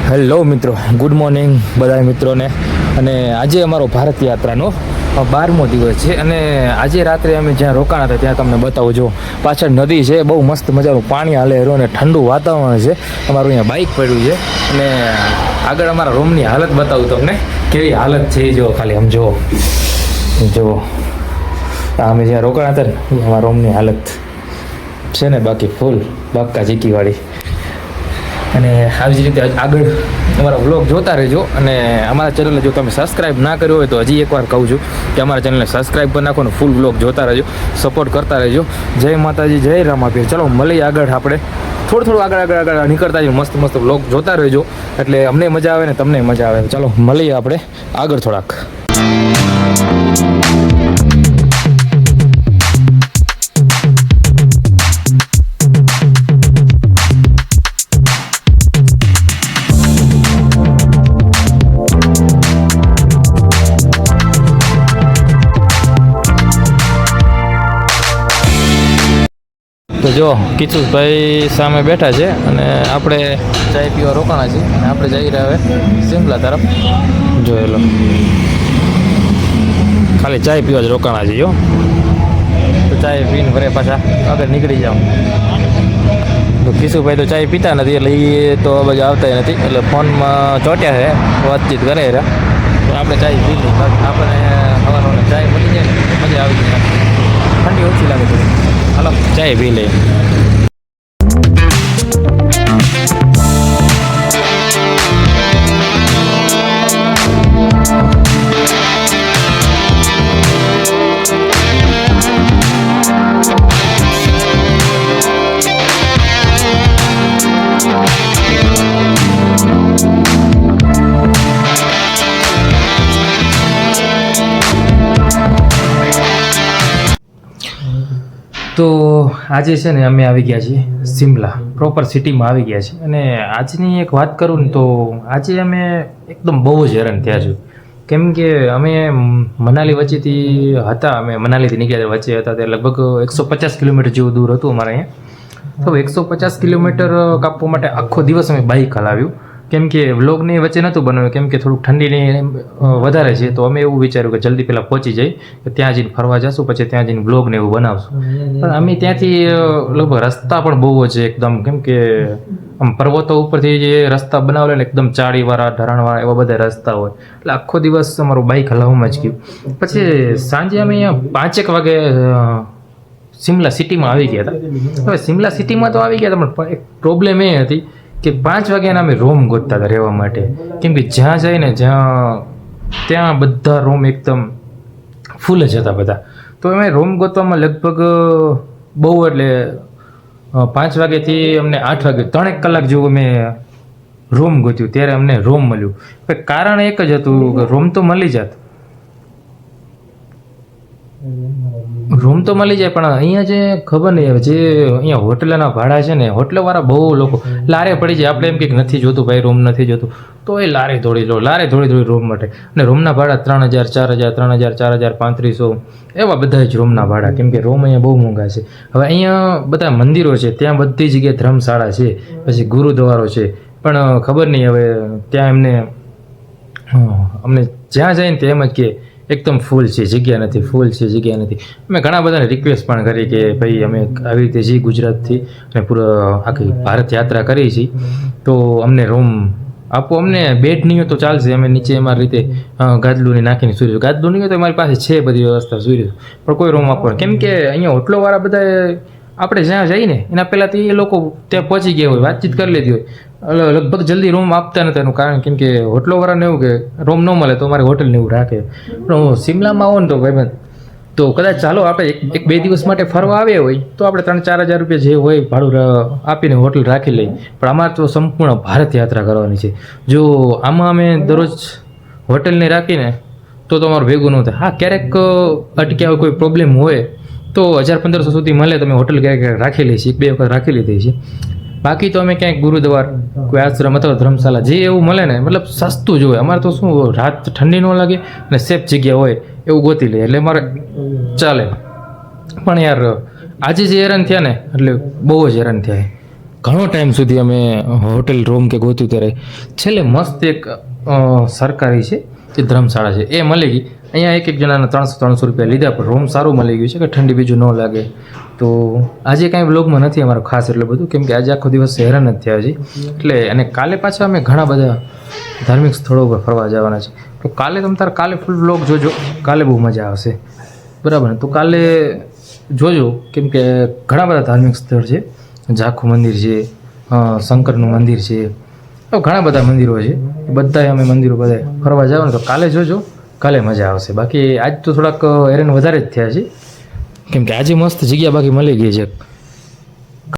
Hello મિત્રો, good morning બધા મિત્રોને. અને આજે અમારો ભારત યાત્રાનો 12મો દિવસ છે અને આજે રાત્રે અમે જ્યાં રોકાણા હતા ત્યાં તમને બતાવું. જો પાછળ નદી છે, બહુ મસ્ત મજાનું પાણી હાલે રહ્યું અને ઠંડુ વાતાવરણ છે. અમારું અહીંયા બાઇક પડ્યું છે અને આગળ અમારા રૂમની હાલત બતાવું તમને, કેવી હાલત છે એ જો ખાલી આમ જુઓ. અમે જ્યાં રોકાણા હતા ને અમારા રૂમની હાલત છે ને બાકી ફૂલ બાક્કા ચીકીવાળી. અને આવી જ રીતે આગળ અમારા વ્લોગ જોતા રહેજો. અને અમારા ચેનલને જો તમે સબસ્ક્રાઈબ ના કર્યો હોય તો હજી એકવાર કહું છું કે અમારા ચેનલને સબસ્ક્રાઈબ કરી નાખો ને ફૂલ વ્લોગ જોતા રહેજો, સપોર્ટ કરતા રહેજો. જય માતાજી, જય રામાપીર. ચલો મળીએ આગળ. આપણે થોડું આગળ નીકળતા જઈએ, મસ્ત મસ્ત વ્લોગ જોતા રહેજો એટલે અમને મજા આવે ને તમને મજા આવે. ચલો મળીએ આપણે આગળ થોડાક. તો જો કિશુભાઈ સામે બેઠા છે અને આપણે ચાય પીવા રોકાણા છીએ અને આપણે જઈ રહ્યા હવે શિમલા તરફ. જોયેલો ખાલી ચાય પીવા જ રોકાણા છીએ. તો ચાય પીને ભરે પાછા આગળ નીકળી જાઉં. તો કિશુભાઈ તો ચાય પીતા નથી એટલે એ તો બાજુ આવતા નથી, એટલે ફોનમાં ચોટ્યા છે, વાતચીત કરે રહ્યા. તો આપણે ચાય પી લઈએ, આપણને સવારનો ચાય મળી જાય ને મજા આવી જાય, ઠંડી ઓછી લાગે છે. હાલો ચાય પી લઈએ. તો આજે છે ને અમે આવી ગયા છીએ શિમલા, પ્રોપર સિટીમાં આવી ગયા છીએ. અને આજની એક વાત કરું ને તો આજે અમે એકદમ બહુ જ હેરાન થયા છું. કેમ કે અમે મનાલી વચ્ચેથી હતા, અમે મનાલીથી નીકળ્યા વચ્ચે હતા, તે લગભગ 150 કિલોમીટર જેવું દૂર હતું અમારે અહીંયા. તો 150 કિલોમીટર કાપવા માટે આખો દિવસ અમે બાઇક હલાવ્યું. કેમ કે વ્લોગની વચ્ચે નહોતું બનાવ્યું, કેમ કે થોડુંક ઠંડીની વધારે છે. તો અમે એવું વિચાર્યું કે જલ્દી પહેલાં પહોંચી જઈ, ત્યાં જઈને ફરવા જશું, પછી ત્યાં જઈને વ્લોગને એવું બનાવશું. પણ અમે ત્યાંથી લગભગ રસ્તા પણ બહુ છે એકદમ, કેમ કે આમ પર્વતો ઉપરથી જે રસ્તા બનાવેલા ને એકદમ ચાળીવાળા ઢરાણવાળા એવા બધા રસ્તા હોય, એટલે આખો દિવસ અમારું બાઇક હલાવવામાં જ ગયું. પછી સાંજે અમે અહીંયા 5 વાગે શિમલા સિટીમાં આવી ગયા હતા. હવે શિમલા સિટીમાં તો આવી ગયા હતા, પણ એક પ્રોબ્લેમ એ હતી કે 5 વાગ્યાના અમે રૂમ ગોતતા હતા રહેવા માટે. કેમ કે જ્યાં જઈને ત્યાં બધા રૂમ એકદમ ફૂલ જ હતા બધા. તો અમે રૂમ ગોતવામાં લગભગ બહુ એટલે 5 વાગ્યાથી અમને 8 વાગે 3 કલાક જેવું અમે રૂમ ગોત્યું, ત્યારે અમને રૂમ મળ્યું. કારણ એક જ હતું કે રૂમ તો મળી જાત, રૂમ તો મળી જાય, પણ અહીંયા જે ખબર નહીં હવે જે અહીંયા હોટલના ભાડા છે ને, હોટલવાળા બહુ લોકો લારે પડી જાય. આપણે એમ કંઈક નથી જોતું ભાઈ, રૂમ નથી જોતું, તો એ લારે થોડી રૂમ માટે. અને રૂમના ભાડા 3000, 4000, 3000, 4000, 3500 એવા બધા જ રૂમના ભાડા. કેમ કે રૂમ અહીંયા બહુ મોંઘા છે. હવે અહીંયા બધા મંદિરો છે, ત્યાં બધી જગ્યાએ ધર્મશાળા છે, પછી ગુરુદ્વારો છે, પણ ખબર નહીં હવે ત્યાં અમને જ્યાં જાય ને તેમ જ કે એકદમ ફૂલ છે, જગ્યા નથી. અમે ઘણા બધાને રિક્વેસ્ટ પણ કરી કે ભાઈ અમે આવી રીતે જઈ ગુજરાતથી અને પૂરા આખી ભારત યાત્રા કરી છીએ, તો અમને રૂમ આપો. અમને બેડ નહીં હોય તો ચાલશે, અમે નીચે અમારી રીતે ગાદલું નાખીને સુઈ રહીશું. ગાદલું નહીં હોય તો અમારી પાસે છે બધી વ્યવસ્થા, સુઈ રહીશું, પણ કોઈ રૂમ આપો. કેમ કે અહીંયા હોટલોવાળા બધા આપણે જ્યાં જઈને એના પહેલાંથી એ લોકો ત્યાં પહોંચી ગયા હોય, વાતચીત કરી લીધી હોય, લગભગ જલ્દી રૂમ આપતા નથી. એનું કારણ કેમ કે હોટલોવાળાને એવું કે રૂમ ન મળે તો અમારે હોટલને એવું રાખે. પણ શિમલામાં આવો ને તો ભાઈ તો કદાચ ચાલો આપણે 1-2 દિવસ માટે ફરવા આવ્યા હોય તો આપણે 3-4 હજાર રૂપિયા જે હોય ભાડું આપીને હોટલ રાખી લઈએ. પણ અમારે તો સંપૂર્ણ ભારત યાત્રા કરવાની છે. જો આમાં અમે દરરોજ હોટલને રાખીને તો અમારું ભેગું ન થાય. હા, ક્યારેક અટક્યા હોય, કોઈ પ્રોબ્લેમ હોય તો 1000-1500 સુધી મળે. તમે હોટલ ક્યારેક રાખી લઈએ છીએ, 1-2 વખત રાખી લીધી છે. બાકી તો અમે ક્યાંક ગુરુદ્વાર, કોઈ આશ્રમ અથવા ધર્મશાળા જે એવું મળે ને, મતલબ સસ્તું જોઈએ. અમારે તો શું રાત ઠંડી ન લાગે અને સેફ જગ્યા હોય એવું ગોતી લઈએ, એટલે અમારે ચાલે. પણ યાર આજે જે હેરાન થયા ને, એટલે બહુ જ હેરાન થયા. ઘણો ટાઈમ સુધી અમે હોટેલ રૂમ કે ગોત્યું ત્યારે છેલ્લે મસ્ત એક સરકારી છે જે ધર્મશાળા છે એ મળી ગઈ. અહીંયા એક જણાના 300 રૂપિયા લીધા પણ રૂમ સારું મળી ગયું છે કે ઠંડી બીજું ન લાગે. તો આજે કાંઈ વ્લોગમાં નથી અમારું ખાસ એટલું બધું, કેમ કે આજે આખો દિવસ હેરાન જ થયા છે એટલે. અને કાલે પાછા અમે ઘણા બધા ધાર્મિક સ્થળો પર ફરવા જવાના છે. તો કાલે કાલે ફૂલ વ્લોગ જોજો, કાલે બહુ મજા આવશે, બરાબર ને? તો કાલે જોજો, કેમ કે ઘણા બધા ધાર્મિક સ્થળ છે. ઝાખું મંદિર છે, શંકરનું મંદિર છે, તો ઘણા બધા મંદિરો છે. બધાય અમે મંદિરો બધા ફરવા જવાનું, તો કાલે જોજો, કાલે મજા આવશે. બાકી આજ તો થોડાક હેરાન વધારે જ થયા છે, કેમ કે આજે મસ્ત જગ્યા બાકી મળી ગઈ છે.